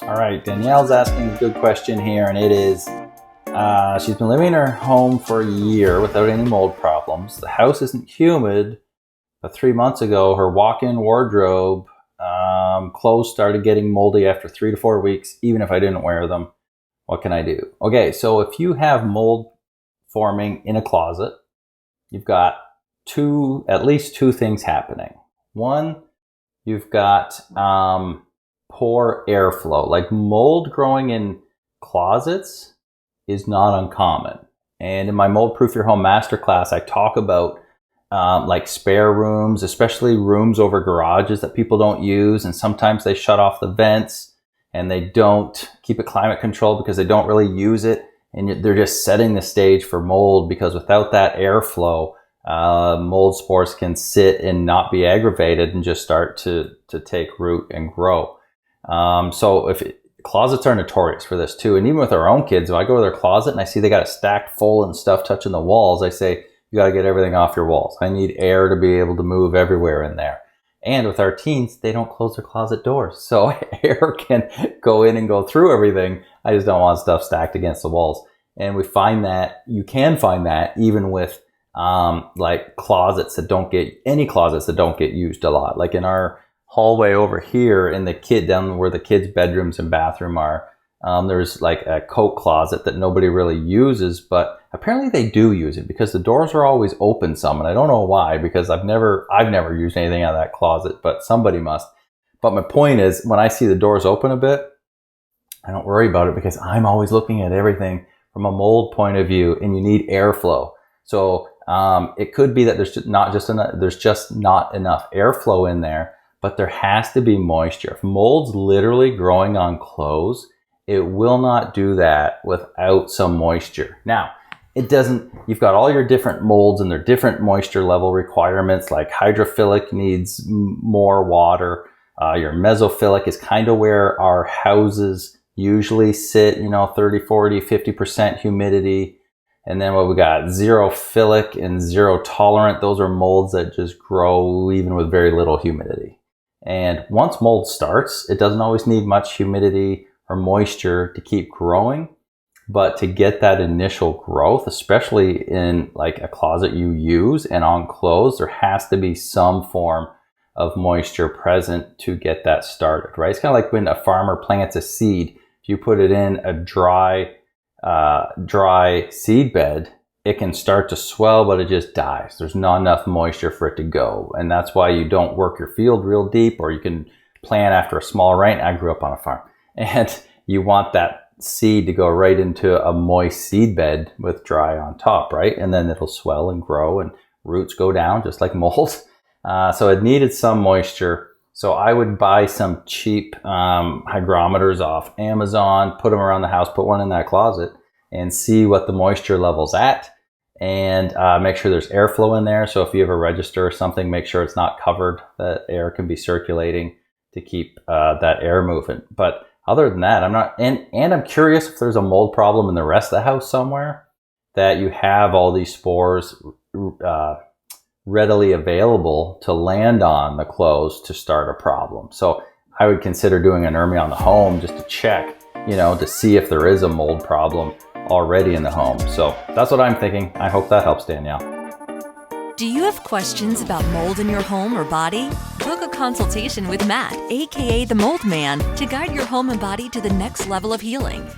All right, Danielle's asking a good question here, and it is she's been living in her home for a year without any mold problems. The house isn't humid, but 3 months ago, her walk-in wardrobe clothes started getting moldy after 3 to 4 weeks, even if I didn't wear them. What can I do? Okay, so if you have mold forming in a closet, you've got at least two things happening. One, you've got poor airflow. Like mold growing in closets is not uncommon. And in my Mold Proof Your Home Masterclass, I talk about like spare rooms, especially rooms over garages that people don't use. And sometimes they shut off the vents and they don't keep it climate controlled because they don't really use it. And they're just setting the stage for mold, because without that airflow, mold spores can sit and not be aggravated and just start to take root and grow. So closets are notorious for this too. And even with our own kids, if I go to their closet and I see they got it stacked full and stuff touching the walls, I say, you got to get everything off your walls. I need air to be able to move everywhere in there. And with our teens, they don't close their closet doors, so air can go in and go through everything. I just don't want stuff stacked against the walls. And we find that you can find that even with like closets that don't get used a lot. Like in our hallway over here in down where the kids' bedrooms and bathroom are, there's like a coat closet that nobody really uses, but apparently they do use it because the doors are always open some, and I don't know why, because I've never used anything out of that closet, but somebody must. But my point is, when I see the doors open a bit, I don't worry about it because I'm always looking at everything from a mold point of view, and you need airflow. So it could be that there's just not enough airflow in there, but there has to be moisture. If mold's literally growing on clothes, it will not do that without some moisture. Now, you've got all your different molds and their different moisture level requirements. Like hydrophilic needs more water. Your mesophilic is kind of where our houses usually sit, 30, 40, 50% humidity. And then what we got, xerophilic and zero tolerant. Those are molds that just grow even with very little humidity. And once mold starts, it doesn't always need much humidity or moisture to keep growing. But to get that initial growth, especially in like a closet you use and on clothes, there has to be some form of moisture present to get that started, right? It's kind of like when a farmer plants a seed. If you put it in a dry seed bed, it can start to swell, but it just dies. There's not enough moisture for it to go. And that's why you don't work your field real deep, or you can plant after a small rain. I grew up on a farm, and you want that seed to go right into a moist seed bed with dry on top, right? And then it'll swell and grow and roots go down just like mold. So it needed some moisture. So I would buy some cheap hygrometers off Amazon, put them around the house, put one in that closet, and see what the moisture level's at, and make sure there's airflow in there. So if you have a register or something, make sure it's not covered, that air can be circulating to keep that air moving. But other than that, I'm not, and I'm curious if there's a mold problem in the rest of the house somewhere, that you have all these spores readily available to land on the clothes to start a problem. So I would consider doing an ERMI on the home just to check, to see if there is a mold problem already in the home. So that's what I'm thinking. I hope that helps, Danielle. Do you have questions about mold in your home or body? Book a consultation with Matt, aka the Mold Man, to guide your home and body to the next level of healing.